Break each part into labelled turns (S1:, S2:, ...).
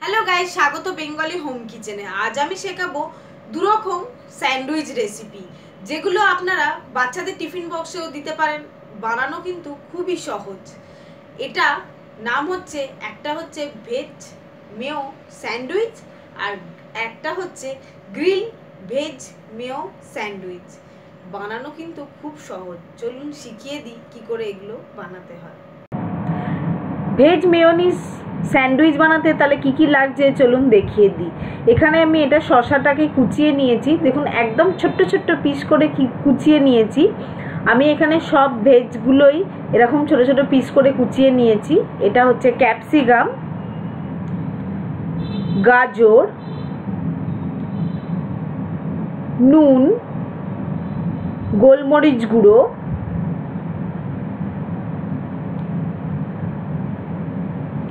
S1: Hello guys, স্বাগত Bengali home কিচেনে। আজ আমি শেখাবো দুরকম স্যান্ডউইচ রেসিপি, যেগুলো আপনারা বাচ্চাদের টিফিন বক্সেও দিতে পারেন। বানানো কিন্তু খুবই সহজ। এটা নাম হচ্ছে, একটা হচ্ছে ভেজ মেয়ো স্যান্ডউইচ আর একটা হচ্ছে গ্রিল ভেজ মেয়ো স্যান্ডউইচ। বানানো কিন্তু খুব সহজ। চলুন শিখিয়ে দিই কি করে এগুলো বানাতে হয়।
S2: ভেজ মেয়োনিজ স্যান্ডউইচ বানাতে তাহলে কি কি লাগছে চলুন দেখিয়ে দিই। এখানে আমি এটা শসাটাকে কুচিয়ে নিয়েছি, দেখুন একদম ছোট্ট ছোট্ট পিস করে কুচিয়ে নিয়েছি। আমি এখানে সব ভেজগুলোই এরকম ছোট ছোট পিস করে কুচিয়ে নিয়েছি। এটা হচ্ছে ক্যাপসিকাম, গাজর, নুন, গোলমরিচ গুঁড়ো,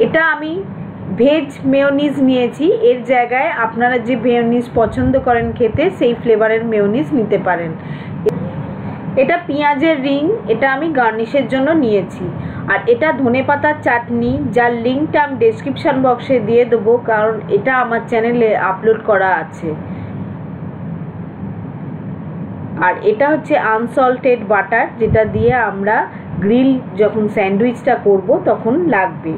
S2: এটা আমি ভেজ মেয়োনিজ নিয়েছি। এর জায়গায় আপনারা যে মেয়োনিজ পছন্দ করেন খেতে সেই ফ্লেভারের মেয়োনিজ নিতে পারেন। এটা পেঁয়াজের রিং, এটা আমি গার্নিশের জন্য নিয়েছি। আর এটা ধনেপাতার চাটনি, যার লিঙ্কটা আমি ডেসক্রিপশান বক্সে দিয়ে দেবো, কারণ এটা আমার চ্যানেলে আপলোড করা আছে। আর এটা হচ্ছে আনসল্টেড বাটার, যেটা দিয়ে আমরা গ্রিল যখন স্যান্ডউইচটা করব তখন লাগবে।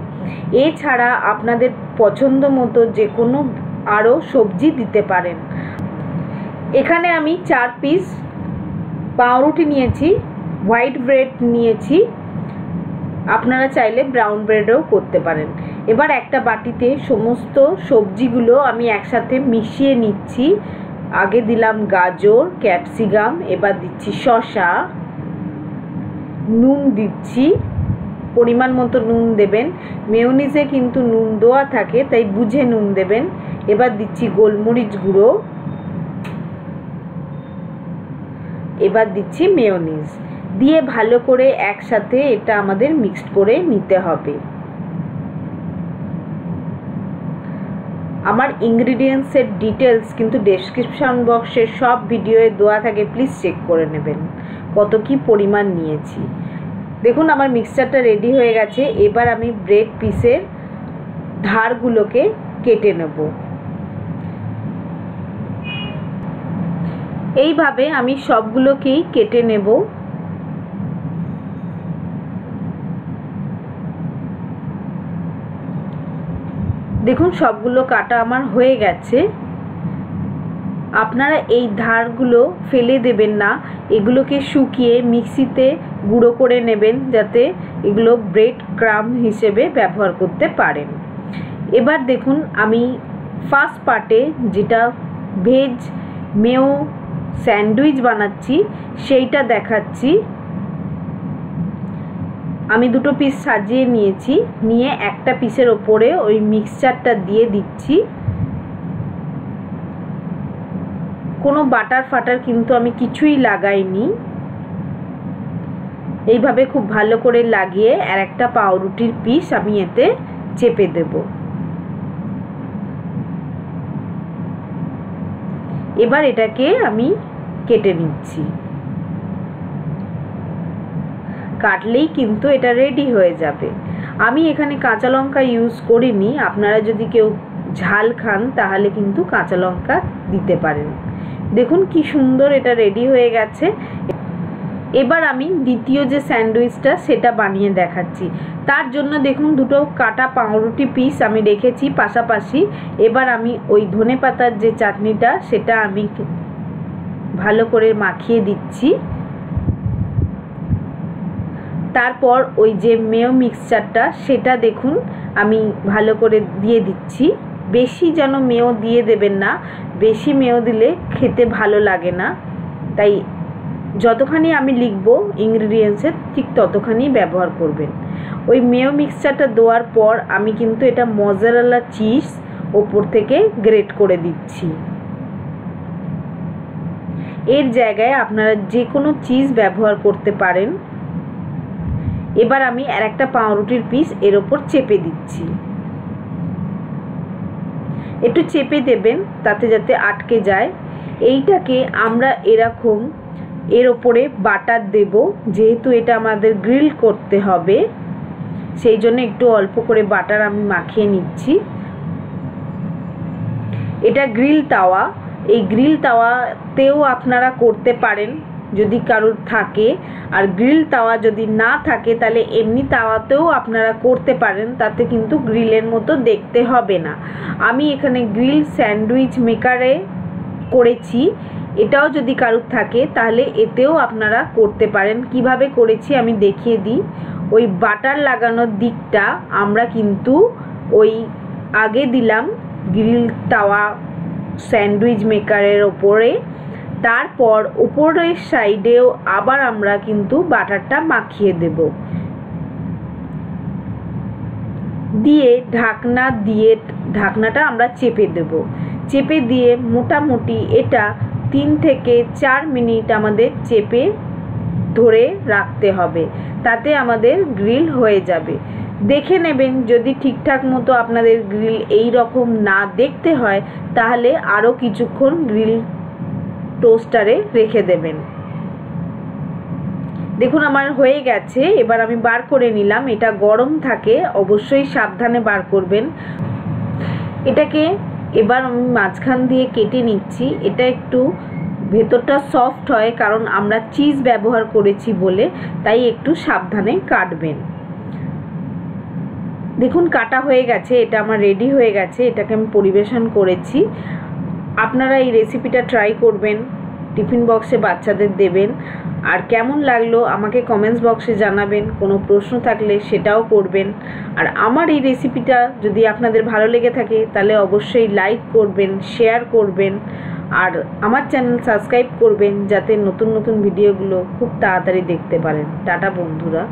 S2: এছাড়া আপনাদের পছন্দ মতো যে কোনো আরও সবজি দিতে পারেন। এখানে আমি 4 পিস পাউরুটি নিয়েছি, হোয়াইট ব্রেড নিয়েছি, আপনারা চাইলে ব্রাউন ব্রেডও করতে পারেন। এবার একটা বাটিতে সমস্ত সবজিগুলো আমি একসাথে মিশিয়ে নিচ্ছি। আগে দিলাম গাজর, ক্যাপসিকাম, এবার দিচ্ছি শসা, নুন দিচ্ছি, পরিমাণ মতো নুন দেবেন। মেয়োনিজে কিন্তু নুন দেওয়া থাকে, তাই বুঝে নুন দেবেন। এবার দিচ্ছি গোলমরিচ গুঁড়ো, এবার দিচ্ছি মেয়োনিজ দিয়ে ভালো করে একসাথে এটা আমাদের মিক্সড করে নিতে হবে। আমার ইনগ্রিডিয়েন্টসের ডিটেলস কিন্তু ডেসক্রিপশন বক্সে সব ভিডিওয়ে দেওয়া থাকে, প্লিজ চেক করে নেবেন কত কি পরিমাণ নিয়েছি। দেখুন আমার মিক্সচারটা রেডি হয়ে গেছে। এবার আমি ব্রেড পিসের ধারগুলোকে কেটে নেব। এইভাবে আমি সবগুলোকেই কেটে নেব। দেখুন সবগুলো কাটা আমার হয়ে গেছে। আপনারা এই ধারগুলো ফেলে দেবেন না, এগুলোকে শুকিয়ে মিক্সিতে গুঁড়ো করে নেবেন, যাতে এগুলো ব্রেড ক্রাম্ব হিসেবে ব্যবহার করতে পারেন। এবার দেখুন আমি ফার্স্ট পার্টে যেটা ভেজ মেয়ো স্যান্ডউইচ বানাচ্ছি সেইটা দেখাচ্ছি। আমি 2 পিস সাজিয়ে নিয়েছি, নিয়ে একটা পিসের ওপরে ওই মিক্সচারটা দিয়ে দিচ্ছি। কোনো বাটার ফাটার কিন্তু আমি কিছুই লাগাইনি। এইভাবে খুব ভালো করে লাগিয়ে আর একটা পাউরুটির পিস আমি এতে চেপে দেব। এবার এটাকে আমি কেটে নিচ্ছি। কাটলেই কিন্তু এটা রেডি হয়ে যাবে। আমি এখানে কাঁচা লঙ্কা ইউজ করিনি, আপনারা যদি কেউ ঝাল খান তাহলে কিন্তু কাঁচা লঙ্কা দিতে পারেন। দেখুন কি সুন্দর এটা রেডি হয়ে গেছে। এবার আমি দ্বিতীয় যে স্যান্ডউইচটা সেটা বানিয়ে দেখাচ্ছি। তার জন্য দেখুন 2 কাটা পাউরুটি পিস আমি রেখেছি পাশাপাশি। এবার আমি ওই ধনেপাতার যে চাটনিটা সেটা আমি ভালো করে মাখিয়ে দিচ্ছি। তারপর ওই যে মেয়ো মিক্সচারটা সেটা দেখুন আমি ভালো করে দিয়ে দিচ্ছি। বেশি যেন মেয়ো দিয়ে দেবেন না, বেশি মেয়ো দিলে খেতে ভালো লাগে না। তাই যতখানি আমি লিখব ইনগ্রিডিয়েন্টসের ঠিক ততখানি ব্যবহার করবেন। ওই মেয়ো মিক্সচারটা দেওয়ার পর আমি কিন্তু এটা মজারেলা চিজ ওপর থেকে গ্রেট করে দিচ্ছি। এর জায়গায় আপনারা যে কোনো চিজ ব্যবহার করতে পারেন। এবার আমি আর একটা পাউরুটির পিস এর ওপর চেপে দিচ্ছি। একটু চেপে দেবেন তাতে যাতে আটকে যায়। এইটাকে আমরা এরকম এর ওপরে বাটার দেব, যেহেতু এটা আমাদের গ্রিল করতে হবে সেই জন্য একটু অল্প করে বাটার আমি মাখিয়ে নিচ্ছি। এটা গ্রিল তাওয়া, এই গ্রিল তাওয়াতেও আপনারা করতে পারেন যদি কারোর থাকে। আর গ্রিল তাওয়া যদি না থাকে তাহলে এমনি তাওয়াতেও আপনারা করতে পারেন, তাতে কিন্তু গ্রিলের মতো দেখতে হবে না। আমি এখানে গ্রিল স্যান্ডউইচ মেকারে করেছি, এটাও যদি কারোর থাকে তাহলে এতেও আপনারা করতে পারেন। কিভাবে করেছি আমি দেখিয়ে দিই। ওই বাটার লাগানোর দিকটা আমরা কিন্তু ওই আগে দিলাম গ্রিল তাওয়া স্যান্ডউইচ মেকারের ওপরে, তারপর উপরের সাইডেও আবার আমরা কিন্তু বাটারটা মাখিয়ে দেব, দিয়ে ঢাকনাটা আমরা চেপে দেব। চেপে দিয়ে মোটামুটি এটা 3 থেকে 4 মিনিট আমাদের চেপে ধরে রাখতে হবে, তাতে আমাদের গ্রিল হয়ে যাবে। দেখে নেবেন যদি ঠিকঠাক মতো আপনাদের গ্রিল এই রকম না দেখতে হয় তাহলে আরও কিছুক্ষণ গ্রিল টোস্টারে রেখে দেবেন। দেখুন আমার হয়ে গেছে, এবার আমি বার করে নিলাম। এটা গরম থাকে, অবশ্যই সাবধানে বার করবেন। এটাকে এবার আমি মাঝখান দিয়ে কেটে নিচ্ছি। এটা একটু ভেতরটা সফট হয় কারণ আমরা চিজ ব্যবহার করেছি বলে, তাই একটু সাবধানে কাটবেন। দেখুন কাটা হয়ে গেছে, এটা আমার রেডি হয়ে গেছে। এটাকে আমি পরিবেশন করেছি। আপনারা এই রেসিপিটা ট্রাই করবেন, টিফিন বক্সে বাচ্চাদের দেবেন। আর কেমন লাগলো আমাকে কমেন্টস বক্সে জানাবেন, কোনো প্রশ্ন থাকলে সেটাও করবেন। আর আমার এই রেসিপিটা যদি আপনাদের ভালো লেগে থাকে তাহলে অবশ্যই লাইক করবেন, শেয়ার করবেন, আর আমার চ্যানেল সাবস্ক্রাইব করবেন যাতে নতুন নতুন ভিডিওগুলো খুব তাড়াতাড়ি দেখতে পারেন। টাটা বন্ধুরা।